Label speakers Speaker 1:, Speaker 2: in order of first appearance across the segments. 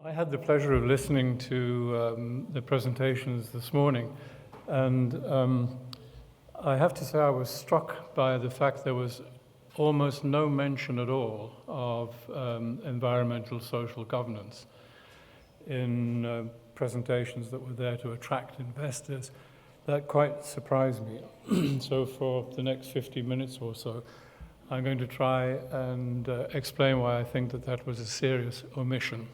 Speaker 1: I had the pleasure of listening to the presentations this morning, and I have to say I was struck by the fact there was almost no mention at all of environmental social governance in presentations that were there to attract investors. That quite surprised me. So for the next 50 minutes or so, I'm going to try and explain why I think that was a serious omission.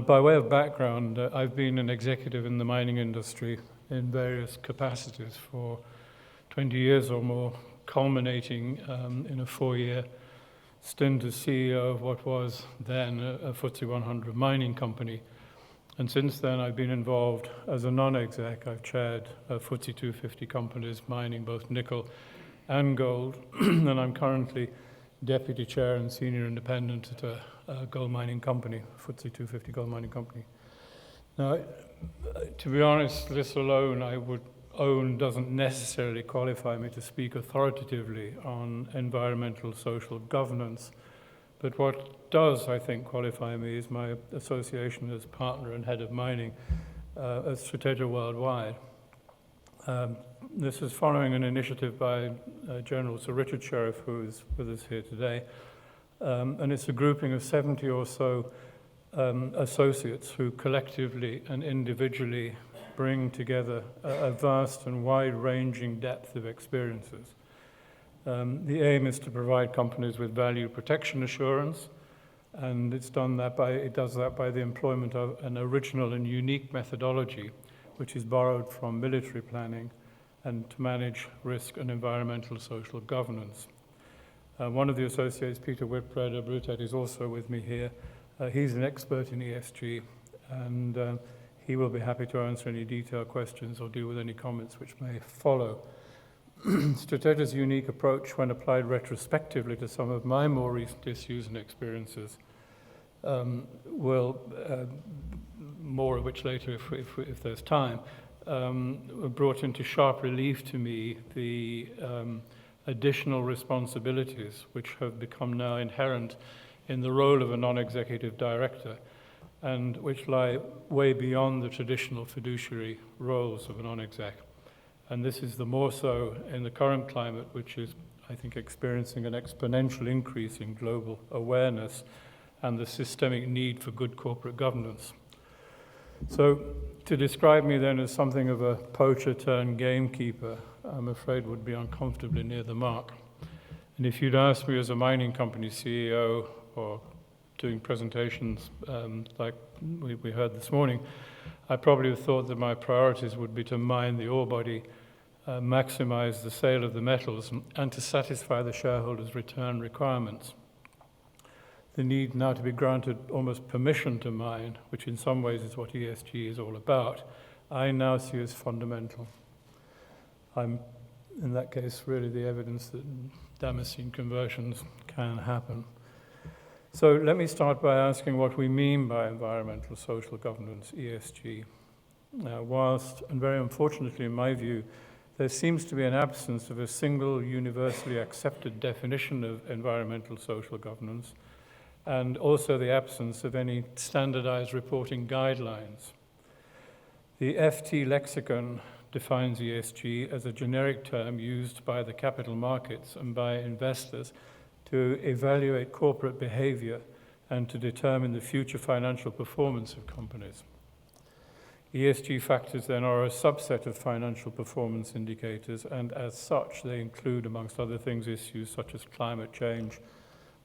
Speaker 1: By way of background, I've been an executive in the mining industry in various capacities for 20 years or more, culminating in a 4-year stint as CEO of what was then a FTSE 100 mining company. And since then, I've been involved as a non-exec. I've chaired FTSE 250 companies mining both nickel and gold, and I'm currently deputy chair and senior independent at a gold mining company, FTSE 250 gold mining company. Now, to be honest, this alone I would own doesn't necessarily qualify me to speak authoritatively on environmental social governance, but what does, I think, qualify me is my association as partner and head of mining at Strategia worldwide. This is following an initiative by General Sir Richard Sheriff, who is with us here today, and it's a grouping of 70 or so associates who collectively and individually bring together a vast and wide-ranging depth of experiences. The aim is to provide companies with value protection assurance, and it does that by the employment of an original and unique methodology, which is borrowed from military planning, and to manage risk and environmental social governance. One of the associates, Peter Whitbread-Arbutat, is also with me here. He's an expert in ESG, and he will be happy to answer any detailed questions or deal with any comments which may follow. Strategia's unique approach, when applied retrospectively to some of my more recent issues and experiences, more of which later if there's time, brought into sharp relief to me the additional responsibilities which have become now inherent in the role of a non-executive director and which lie way beyond the traditional fiduciary roles of a non-exec. And this is the more so in the current climate, which is, I think, experiencing an exponential increase in global awareness and the systemic need for good corporate governance. So to describe me then as something of a poacher turned gamekeeper, I'm afraid would be uncomfortably near the mark. And if you'd asked me as a mining company CEO or doing presentations like we heard this morning, I probably have thought that my priorities would be to mine the ore body, maximize the sale of the metals, and to satisfy the shareholders' return requirements. The need now to be granted almost permission to mine, which in some ways is what ESG is all about, I now see as fundamental. I'm, in that case, really the evidence that Damascene conversions can happen. So let me start by asking what we mean by environmental social governance, ESG. Now, whilst, and very unfortunately in my view, there seems to be an absence of a single universally accepted definition of environmental social governance, and also the absence of any standardized reporting guidelines. The FT lexicon defines ESG as a generic term used by the capital markets and by investors to evaluate corporate behavior and to determine the future financial performance of companies. ESG factors then are a subset of financial performance indicators, and as such they include, amongst other things, issues such as climate change,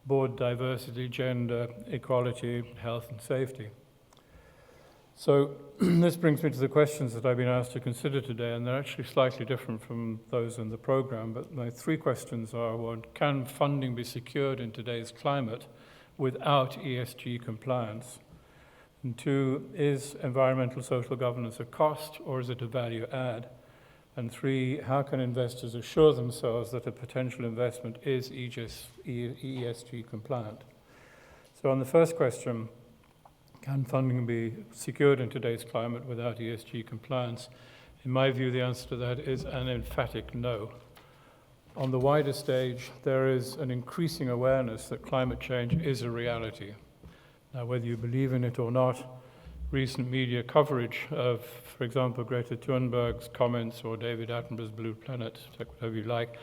Speaker 1: board diversity, gender, equality, health and safety. So this brings me to the questions that I've been asked to consider today, and they're actually slightly different from those in the program, but my 3 questions are: 1, can funding be secured in today's climate without ESG compliance? And 2, is environmental social governance a cost or is it a value add? And 3, how can investors assure themselves that a potential investment is ESG compliant? So on the first question, can funding be secured in today's climate without ESG compliance? In my view, the answer to that is an emphatic no. On the wider stage, there is an increasing awareness that climate change is a reality. Now, whether you believe in it or not, recent media coverage of, for example, Greta Thunberg's comments or David Attenborough's Blue Planet, take whatever you like,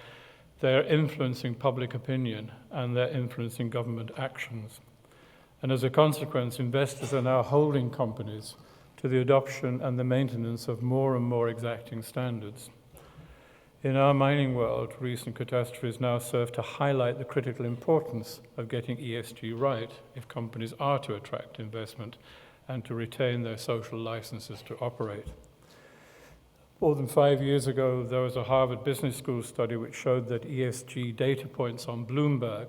Speaker 1: they're influencing public opinion and they're influencing government actions. And as a consequence, investors are now holding companies to the adoption and the maintenance of more and more exacting standards. In our mining world, recent catastrophes now serve to highlight the critical importance of getting ESG right if companies are to attract investment and to retain their social licenses to operate. More than 5 years ago, there was a Harvard Business School study which showed that ESG data points on Bloomberg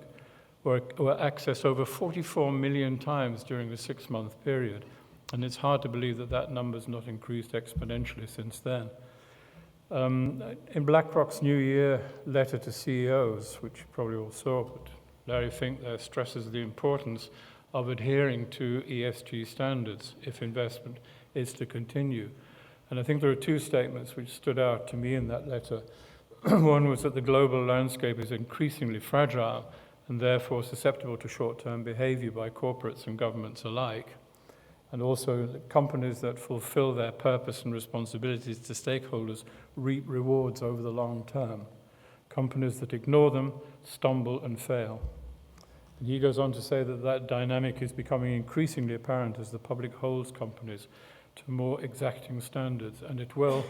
Speaker 1: were accessed over 44 million times during the 6-month period. And it's hard to believe that that number's not increased exponentially since then. In BlackRock's New Year letter to CEOs, which you probably all saw, but Larry Fink there stresses the importance of adhering to ESG standards if investment is to continue. And I think there are 2 statements which stood out to me in that letter. One was that the global landscape is increasingly fragile and therefore susceptible to short-term behavior by corporates and governments alike. And also that companies that fulfill their purpose and responsibilities to stakeholders reap rewards over the long term. Companies that ignore them stumble and fail. And he goes on to say that that dynamic is becoming increasingly apparent as the public holds companies to more exacting standards, and it will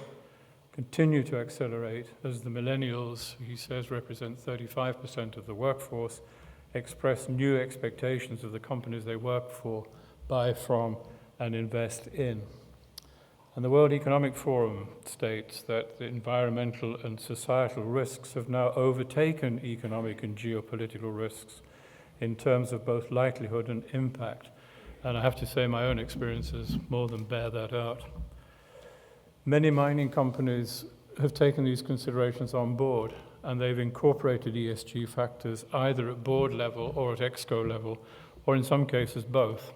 Speaker 1: continue to accelerate as the millennials, he says, represent 35% of the workforce, express new expectations of the companies they work for, buy from, and invest in. And the World Economic Forum states that the environmental and societal risks have now overtaken economic and geopolitical risks in terms of both likelihood and impact. And I have to say my own experiences more than bear that out. Many mining companies have taken these considerations on board, and they've incorporated ESG factors either at board level or at exco level, or in some cases both.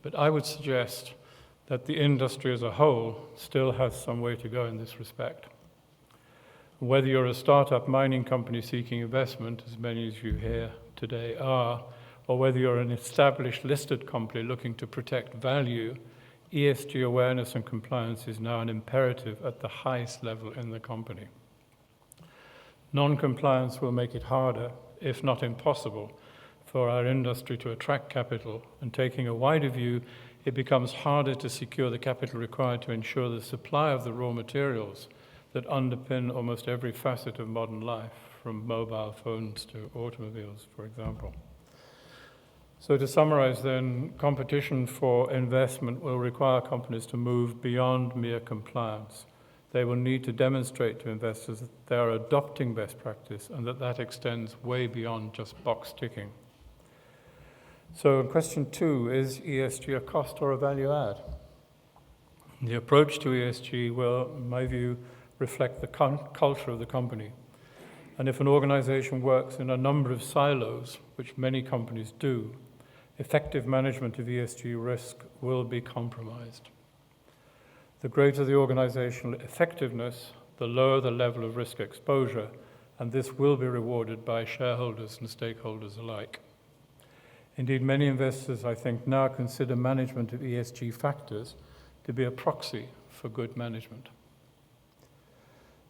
Speaker 1: But I would suggest that the industry as a whole still has some way to go in this respect. Whether you're a startup mining company seeking investment, as many of you here today are, or whether you're an established listed company looking to protect value, ESG awareness and compliance is now an imperative at the highest level in the company. Non-compliance will make it harder, if not impossible, for our industry to attract capital, and taking a wider view, it becomes harder to secure the capital required to ensure the supply of the raw materials that underpin almost every facet of modern life, from mobile phones to automobiles, for example. So to summarize then, competition for investment will require companies to move beyond mere compliance. They will need to demonstrate to investors that they are adopting best practice and that that extends way beyond just box ticking. So question 2, is ESG a cost or a value add? The approach to ESG will, in my view, reflect the culture of the company. And if an organization works in a number of silos, which many companies do, effective management of ESG risk will be compromised. The greater the organizational effectiveness, the lower the level of risk exposure, and this will be rewarded by shareholders and stakeholders alike. Indeed, many investors, I think, now consider management of ESG factors to be a proxy for good management.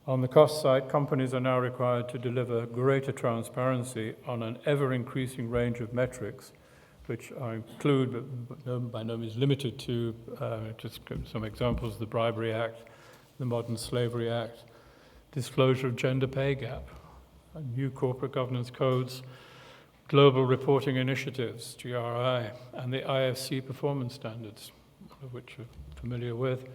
Speaker 1: On the cost side, companies are now required to deliver greater transparency on an ever-increasing range of metrics, which I include, but by no means limited to, just some examples, the Bribery Act, the Modern Slavery Act, disclosure of gender pay gap, new corporate governance codes, global reporting initiatives, GRI, and the IFC performance standards, of which you're familiar with.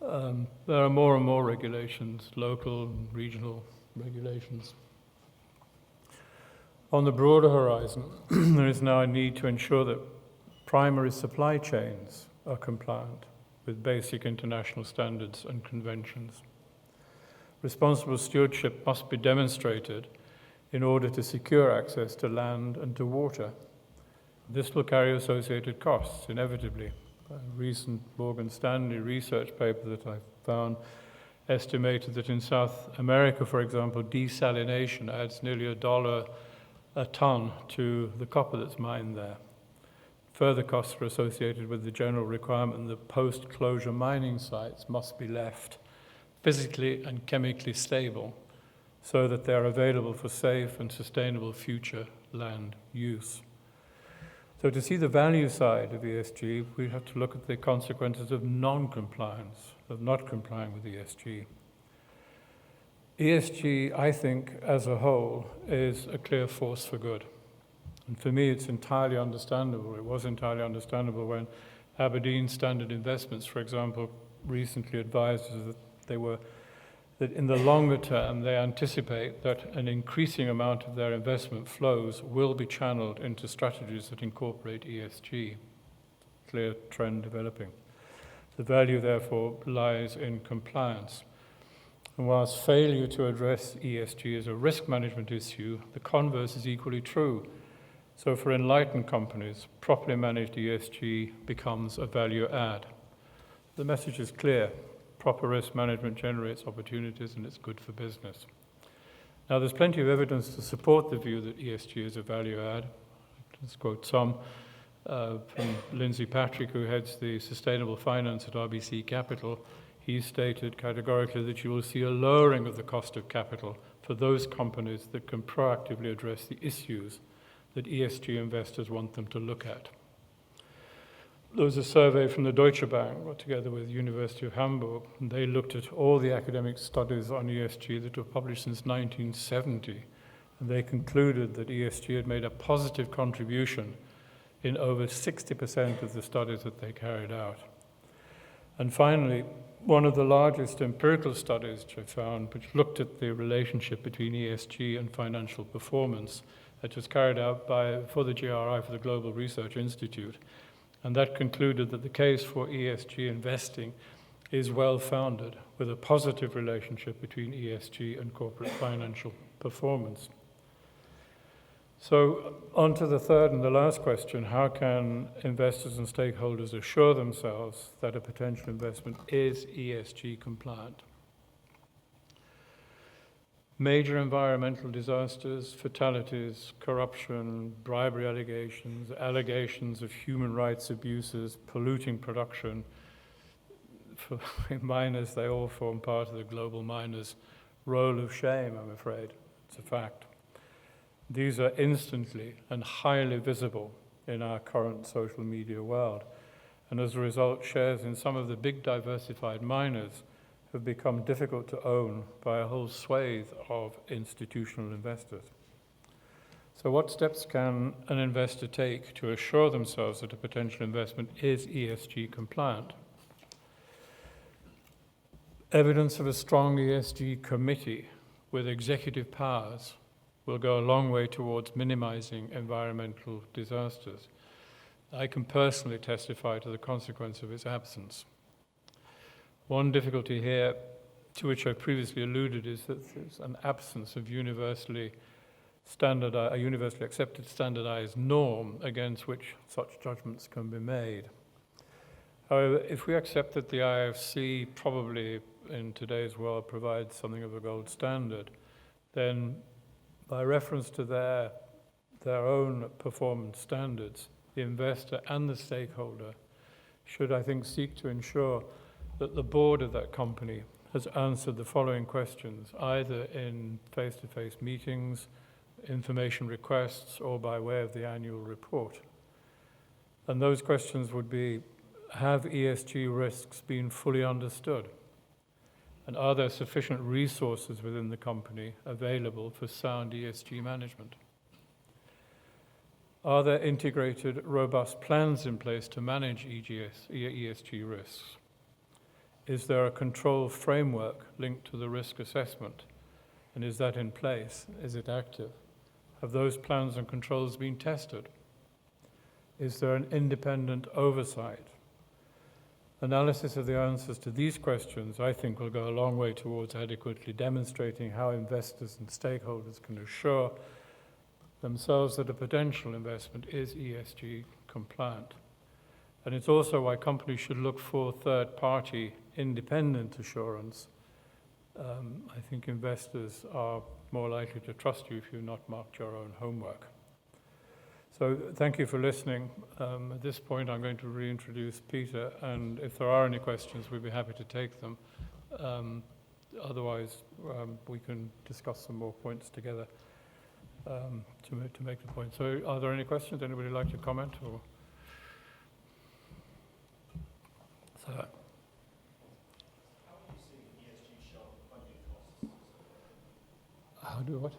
Speaker 1: There are more and more regulations, local and regional regulations. On the broader horizon, there is now a need to ensure that primary supply chains are compliant with basic international standards and conventions. Responsible stewardship must be demonstrated in order to secure access to land and to water. This will carry associated costs, inevitably. A recent Morgan Stanley research paper that I found estimated that in South America, for example, desalination adds nearly $1 a ton to the copper that's mined there. Further costs are associated with the general requirement that post-closure mining sites must be left physically and chemically stable so that they are available for safe and sustainable future land use. So to see the value side of ESG, we have to look at the consequences of non-compliance, of not complying with ESG. ESG, I think, as a whole, is a clear force for good. And for me, it's entirely understandable. It was entirely understandable when Aberdeen Standard Investments, for example, recently advised us that in the longer term, they anticipate that an increasing amount of their investment flows will be channeled into strategies that incorporate ESG. Clear trend developing. The value, therefore, lies in compliance. And whilst failure to address ESG as a risk management issue, the converse is equally true. So for enlightened companies, properly managed ESG becomes a value add. The message is clear. Proper risk management generates opportunities and it's good for business. Now, there's plenty of evidence to support the view that ESG is a value add. Let's quote some from Lindsay Patrick, who heads the sustainable finance at RBC Capital. He stated categorically that you will see a lowering of the cost of capital for those companies that can proactively address the issues that ESG investors want them to look at. There was a survey from the Deutsche Bank, together with the University of Hamburg, and they looked at all the academic studies on ESG that were published since 1970, and they concluded that ESG had made a positive contribution in over 60% of the studies that they carried out. And finally, one of the largest empirical studies which I found, which looked at the relationship between ESG and financial performance, that was carried out for the GRI, for the Global Research Institute, and that concluded that the case for ESG investing is well-founded, with a positive relationship between ESG and corporate financial performance. So on to the third and the last question: how can investors and stakeholders assure themselves that a potential investment is ESG compliant? Major environmental disasters, fatalities, corruption, bribery allegations of human rights abuses, polluting production. For miners, they all form part of the global miners' roll of shame, I'm afraid. It's a fact. These are instantly and highly visible in our current social media world. And as a result, shares in some of the big diversified miners have become difficult to own by a whole swathe of institutional investors. So what steps can an investor take to assure themselves that a potential investment is ESG compliant? Evidence of a strong ESG committee with executive powers will go a long way towards minimizing environmental disasters. I can personally testify to the consequence of its absence. One difficulty here, to which I previously alluded, is that there's an absence of a universally accepted standardized norm against which such judgments can be made. However, if we accept that the IFC probably in today's world provides something of a gold standard, then by reference to their own performance standards, the investor and the stakeholder should, I think, seek to ensure that the board of that company has answered the following questions, either in face-to-face meetings, information requests, or by way of the annual report. And those questions would be: have ESG risks been fully understood? And are there sufficient resources within the company available for sound ESG management? Are there integrated, robust plans in place to manage ESG risks? Is there a control framework linked to the risk assessment? And is that in place? Is it active? Have those plans and controls been tested? Is there an independent oversight? Analysis of the answers to these questions, I think, will go a long way towards adequately demonstrating how investors and stakeholders can assure themselves that a potential investment is ESG compliant. And it's also why companies should look for third-party independent assurance. I think investors are more likely to trust you if you've not marked your own homework. So thank you for listening. At this point, I'm going to reintroduce Peter, and if there are any questions, we'd be happy to take them. Otherwise, we can discuss some more points together to make the point. So are there any questions? Anybody like to comment? Or so,
Speaker 2: How are you seeing ESG sharp funding costs?
Speaker 1: how do what?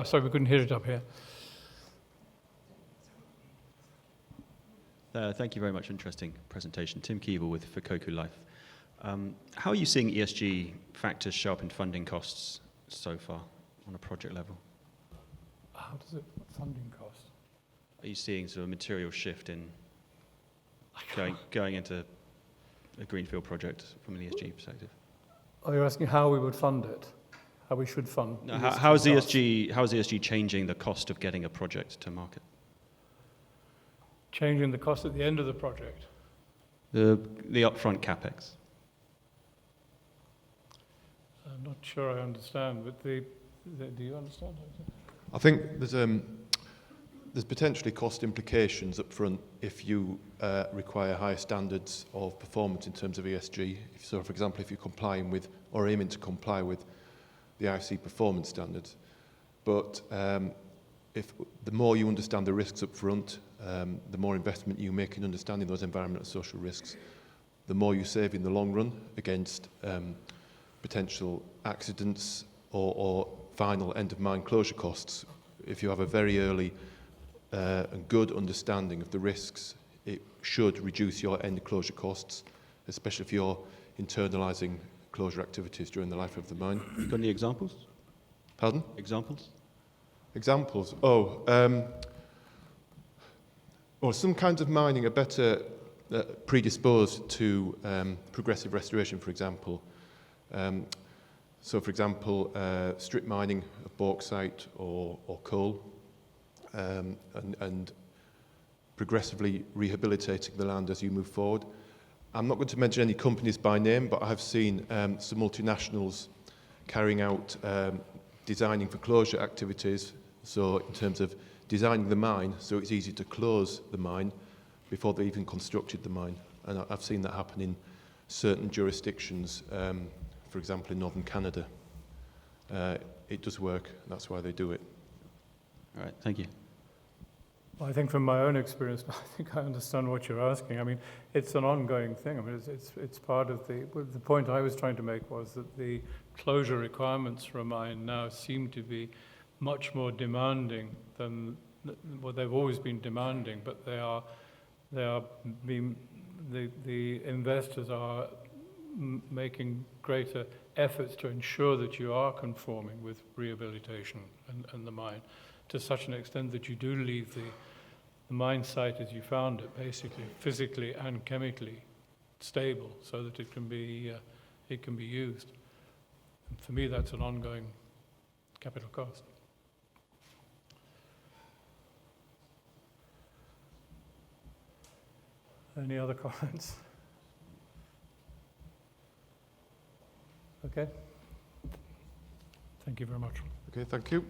Speaker 1: Sorry, we couldn't hear it up here.
Speaker 3: Thank you very much. Interesting presentation. Tim Keeble with Fukoku Life. How are you seeing ESG factors sharpen funding costs so far on a project level?
Speaker 1: How does it funding cost?
Speaker 3: Are you seeing sort of a material shift in going into a greenfield project from an ESG perspective?
Speaker 1: Are you asking how we would fund it? How we should fund?
Speaker 3: No, how is ESG changing the cost of getting a project to market?
Speaker 1: Changing the cost at the end of the project?
Speaker 3: The upfront capex.
Speaker 1: I'm not sure I understand, but do you understand?
Speaker 4: I think there's potentially cost implications up front if you require higher standards of performance in terms of ESG. So, for example, if you're complying with or aiming to comply with the IC performance standards. But if the more you understand the risks up front, the more investment you make in understanding those environmental and social risks, the more you save in the long run against potential accidents or final end-of-mine closure costs. If you have a very early and good understanding of the risks, it should reduce your end closure costs, especially if you're internalising closure activities during the life of the mine.
Speaker 3: You got any examples?
Speaker 4: Pardon?
Speaker 3: Examples?
Speaker 4: Examples? Well, some kinds of mining are better predisposed to progressive restoration, for example. So, for example, strip mining of bauxite or coal and progressively rehabilitating the land as you move forward. I'm not going to mention any companies by name, but I have seen some multinationals carrying out designing for closure activities. So in terms of designing the mine, so it's easy to close the mine before they even constructed the mine. And I've seen that happen in certain jurisdictions, for example, in northern Canada. It does work, and that's why they do it.
Speaker 3: All right, thank you.
Speaker 1: Well, I think from my own experience, I think I understand what you're asking. I mean, it's an ongoing thing. I mean, it's part of the point I was trying to make was that the closure requirements for a mine now seem to be much more demanding than, well, they've always been demanding, but the investors are making greater efforts to ensure that you are conforming with rehabilitation and the mine to such an extent that you do leave the mine site as you found it, basically physically and chemically stable, so that it can be used. And for me, that's an ongoing capital cost. Any other comments? Okay. Thank you very much.
Speaker 4: Okay, thank you.